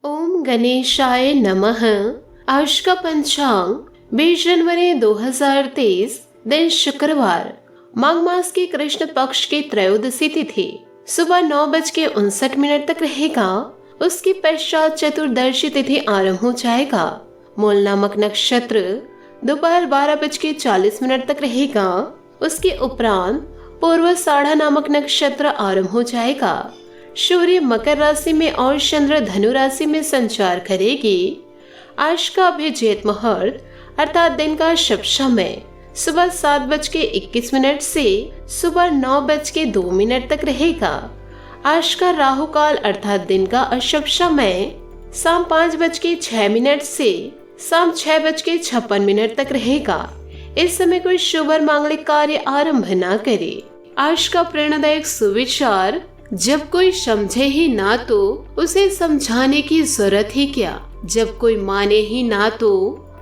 ओम गणेशाय नमः। आज का पंचांग 20 जनवरी 2023, दिन शुक्रवार, माघ मास की कृष्ण पक्ष की त्रयोदशी तिथि सुबह 9:59 तक रहेगा। उसके पश्चात चतुर्दशी तिथि आरंभ हो जाएगा। मूल नामक नक्षत्र दोपहर 12:40 तक रहेगा। उसके उपरांत पूर्वाषाढ़ा नामक नक्षत्र आरंभ हो जाएगा। सूर्य मकर राशि में और चंद्र धनु राशि में संचार करेगी। आज का अभिजीत मुहूर्त अर्थात दिन का शुभ समय सुबह 7:21 से सुबह 9:02 तक रहेगा। आज का राहु काल अर्थात दिन का अशुभ समय शाम 5:06 से शाम 6:56 तक रहेगा। इस समय कोई शुभ और मांगलिक कार्य आरंभ न करे। आज का प्रेरणादायक सुविचार, जब कोई समझे ही ना तो उसे समझाने की जरूरत ही क्या, जब कोई माने ही ना तो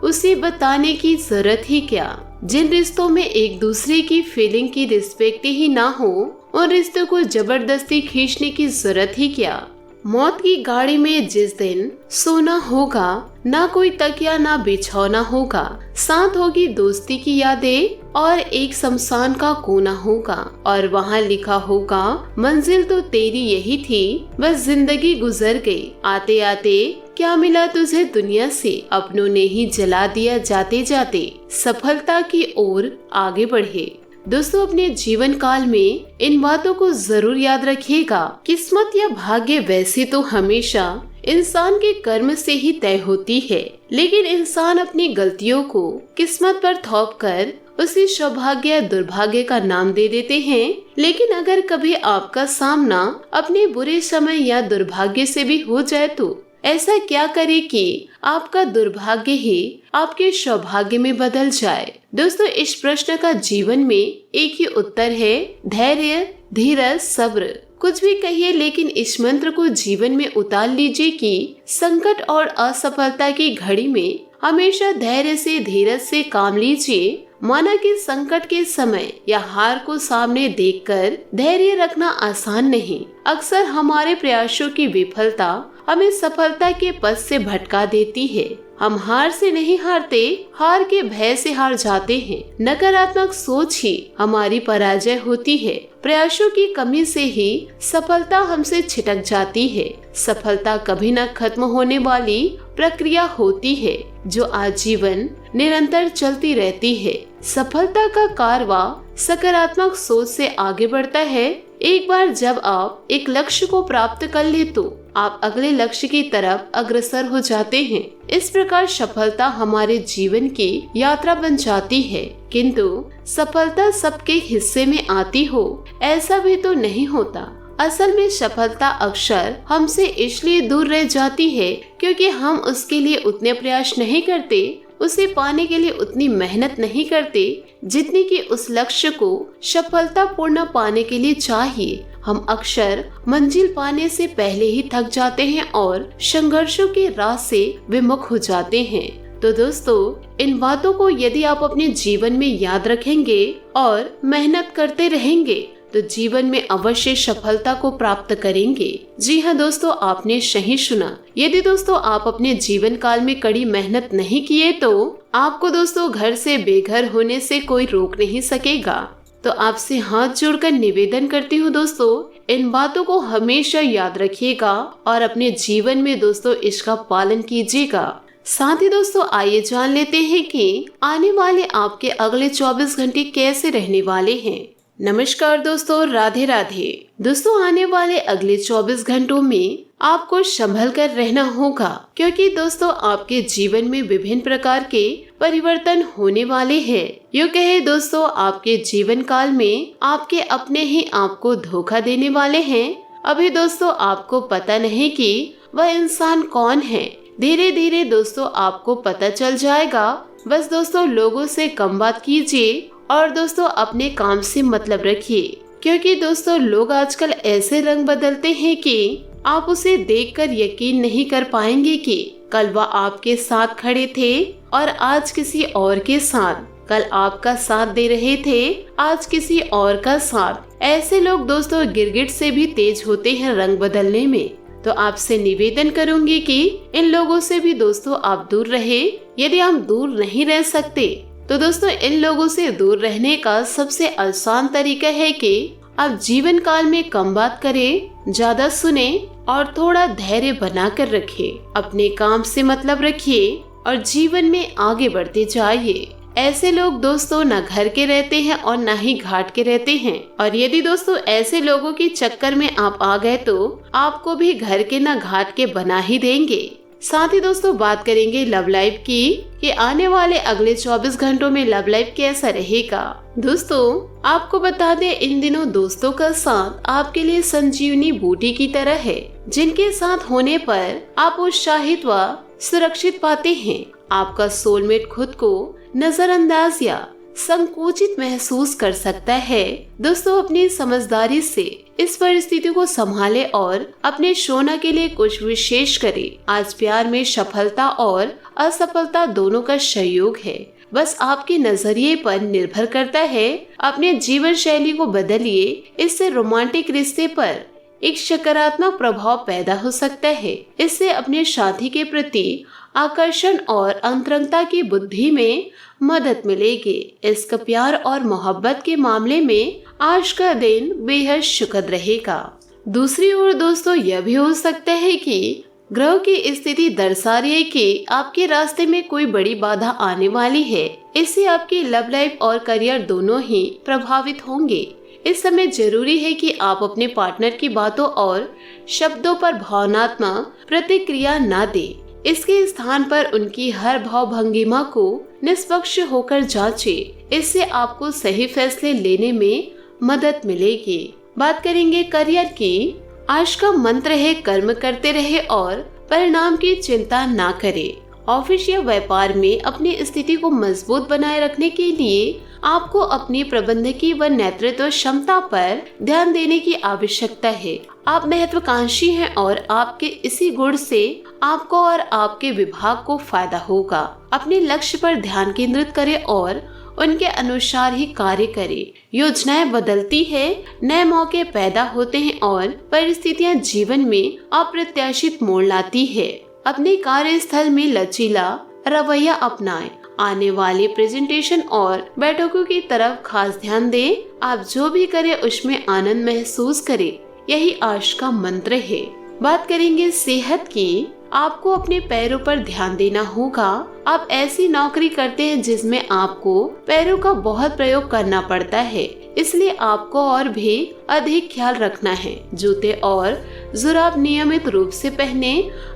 उसे बताने की जरूरत ही क्या। जिन रिश्तों में एक दूसरे की फीलिंग की रिस्पेक्ट ही ना हो, उन रिश्तों को जबरदस्ती खींचने की जरूरत ही क्या। मौत की गाड़ी में जिस दिन सोना होगा, ना कोई तकिया ना बिछौना होगा, साथ होगी दोस्ती की यादें और एक शमशान का कोना होगा और वहाँ लिखा होगा मंजिल तो तेरी यही थी, बस जिंदगी गुजर गई। आते आते क्या मिला तुझे दुनिया से, अपनों ने ही जला दिया जाते जाते। सफलता की ओर आगे बढ़े। दोस्तों, अपने जीवन काल में इन बातों को जरूर याद रखिएगा। किस्मत या भाग्य वैसे तो हमेशा इंसान के कर्म से ही तय होती है, लेकिन इंसान अपनी गलतियों को किस्मत पर थोप कर उसे सौभाग्य या दुर्भाग्य का नाम दे देते हैं। लेकिन अगर कभी आपका सामना अपने बुरे समय या दुर्भाग्य से भी हो जाए तो ऐसा क्या करे कि आपका दुर्भाग्य ही आपके सौभाग्य में बदल जाए। दोस्तों, इस प्रश्न का जीवन में एक ही उत्तर है, धैर्य, धीरज, सब्र। कुछ भी कहिए, लेकिन इस मंत्र को जीवन में उतार लीजिए कि संकट और असफलता की घड़ी में हमेशा धैर्य से, धीरज से काम लीजिए। माना कि संकट के समय या हार को सामने देखकर धैर्य रखना आसान नहीं। अक्सर हमारे प्रयासों की विफलता हमें सफलता के पथ से भटका देती है। हम हार से नहीं हारते, हार के भय से हार जाते हैं। नकारात्मक सोच ही हमारी पराजय होती है। प्रयासों की कमी से ही सफलता हमसे छिटक जाती है। सफलता कभी न खत्म होने वाली प्रक्रिया होती है, जो आजीवन निरंतर चलती रहती है। सफलता का कारवां सकारात्मक सोच से आगे बढ़ता है। एक बार जब आप एक लक्ष्य को प्राप्त कर ले तो आप अगले लक्ष्य की तरफ अग्रसर हो जाते हैं। इस प्रकार सफलता हमारे जीवन की यात्रा बन जाती है। किंतु सफलता सबके हिस्से में आती हो, ऐसा भी तो नहीं होता। असल में सफलता अक्सर हमसे इसलिए दूर रह जाती है क्योंकि हम उसके लिए उतने प्रयास नहीं करते, उसे पाने के लिए उतनी मेहनत नहीं करते जितनी कि उस लक्ष्य को सफलतापूर्ण पाने के लिए चाहिए। हम अक्सर मंजिल पाने से पहले ही थक जाते हैं और संघर्षों के राह से विमुख हो जाते हैं। तो दोस्तों, इन बातों को यदि आप अपने जीवन में याद रखेंगे और मेहनत करते रहेंगे तो जीवन में अवश्य सफलता को प्राप्त करेंगे। जी हाँ दोस्तों, आपने सही सुना। यदि दोस्तों आप अपने जीवन काल में कड़ी मेहनत नहीं किए तो आपको दोस्तों घर से बेघर होने से कोई रोक नहीं सकेगा। तो आपसे हाथ जोड़कर निवेदन करती हूँ दोस्तों, इन बातों को हमेशा याद रखिएगा और अपने जीवन में दोस्तों इसका पालन कीजिएगा। साथ ही दोस्तों आइए जान लेते हैं कि आने वाले आपके अगले 24 घंटे कैसे रहने वाले हैं। नमस्कार दोस्तों, राधे राधे। दोस्तों, आने वाले अगले 24 घंटों में आपको संभल कर रहना होगा, क्योंकि दोस्तों आपके जीवन में विभिन्न प्रकार के परिवर्तन होने वाले हैं। यूँ कहे दोस्तों, आपके जीवन काल में आपके अपने ही आपको धोखा देने वाले हैं। अभी दोस्तों आपको पता नहीं कि वह इंसान कौन है। धीरे धीरे दोस्तों आपको पता चल जाएगा। बस दोस्तों लोगों से कम बात कीजिए और दोस्तों अपने काम से मतलब रखिए, क्योंकि दोस्तों लोग आजकल ऐसे रंग बदलते हैं कि आप उसे देखकर यकीन नहीं कर पाएंगे कि कल वह आपके साथ खड़े थे और आज किसी और के साथ। कल आपका साथ दे रहे थे, आज किसी और का साथ। ऐसे लोग दोस्तों गिरगिट से भी तेज होते हैं रंग बदलने में। तो आपसे निवेदन करूंगी कि इन लोगों से भी दोस्तों आप दूर रहे। यदि आप दूर नहीं रह सकते तो दोस्तों इन लोगों से दूर रहने का सबसे आसान तरीका है कि आप जीवन काल में कम बात करें, ज्यादा सुने और थोड़ा धैर्य बना कर रखें। अपने काम से मतलब रखिए और जीवन में आगे बढ़ते जाइए। ऐसे लोग दोस्तों न घर के रहते हैं और न ही घाट के रहते हैं, और यदि दोस्तों ऐसे लोगों के चक्कर में आप आ गए तो आपको भी घर के न घाट के बना ही देंगे। साथ ही दोस्तों बात करेंगे लव लाइफ की कि आने वाले अगले 24 घंटों में लव लाइफ कैसा रहेगा। दोस्तों आपको बता दें, इन दिनों दोस्तों का साथ आपके लिए संजीवनी बूटी की तरह है, जिनके साथ होने पर आप उत्साहित व सुरक्षित पाते हैं। आपका सोलमेट खुद को नजरअंदाज या संकुचित महसूस कर सकता है। दोस्तों अपनी समझदारी से इस परिस्थिति को संभाले और अपने शोना के लिए कुछ विशेष करे। आज प्यार में सफलता और असफलता दोनों का सहयोग है, बस आपके नजरिए पर निर्भर करता है। अपने जीवन शैली को बदलिए, इससे रोमांटिक रिश्ते पर एक सकारात्मक प्रभाव पैदा हो सकता है। इससे अपने साथी के प्रति आकर्षण और अंतरंगता की बुद्धि में मदद मिलेगी। इसका प्यार और मोहब्बत के मामले में आज का दिन बेहद सुखद रहेगा। दूसरी ओर दोस्तों यह भी हो सकता है कि ग्रह की स्थिति दर्शा रही है कि आपके रास्ते में कोई बड़ी बाधा आने वाली है। इससे आपकी लव लाइफ और करियर दोनों ही प्रभावित होंगे। इस समय जरूरी है कि आप अपने पार्टनर की बातों और शब्दों पर भावनात्मक प्रतिक्रिया न दें। इसके स्थान पर उनकी हर भाव भंगिमा को निष्पक्ष होकर जांचें। इससे आपको सही फैसले लेने में मदद मिलेगी। बात करेंगे करियर की। आज का मंत्र है कर्म करते रहे और परिणाम की चिंता ना करें। ऑफिस या व्यापार में अपनी स्थिति को मजबूत बनाए रखने के लिए आपको अपनी प्रबंधकीय व नेतृत्व क्षमता पर ध्यान देने की आवश्यकता है। आप महत्वाकांक्षी हैं और आपके इसी गुण से आपको और आपके विभाग को फायदा होगा। अपने लक्ष्य पर ध्यान केंद्रित करें और उनके अनुसार ही कार्य करें। योजनाएं बदलती है, नए मौके पैदा होते हैं और परिस्थितियां जीवन में अप्रत्याशित मोड़ लाती है। अपने कार्यस्थल में लचीला रवैया अपनाएं। आने वाले प्रेजेंटेशन और बैठकों की तरफ खास ध्यान दें। आप जो भी करें उसमें आनंद महसूस करें, यही आज का मंत्र है। बात करेंगे सेहत की। आपको अपने पैरों पर ध्यान देना होगा। आप ऐसी नौकरी करते हैं जिसमें आपको पैरों का बहुत प्रयोग करना पड़ता है, इसलिए आपको और भी अधिक ख्याल रखना है। जूते और जुराब नियमित रूप से पहने।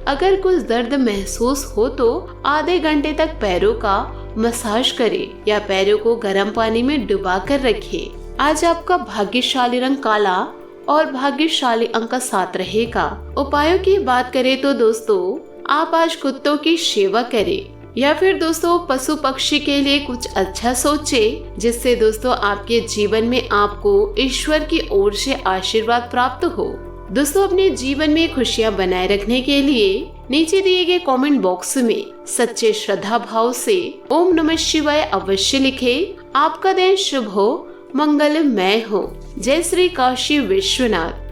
अगर कुछ दर्द महसूस हो तो आधे घंटे तक पैरों का मसाज करें या पैरों को गर्म पानी में डुबा कर रखें। आज आपका भाग्यशाली रंग काला और भाग्यशाली अंक 7 रहेगा। उपायों की बात करें तो दोस्तों आप आज कुत्तों की सेवा करें या फिर दोस्तों पशु पक्षी के लिए कुछ अच्छा सोचें, जिससे दोस्तों आपके जीवन में आपको ईश्वर की ओर से आशीर्वाद प्राप्त हो। दोस्तों अपने जीवन में खुशियां बनाए रखने के लिए नीचे दिए गए कमेंट बॉक्स में सच्चे श्रद्धा भाव से ओम नमः शिवाय अवश्य लिखें। आपका दिन शुभ हो, मंगलमय हो। जय श्री काशी विश्वनाथ।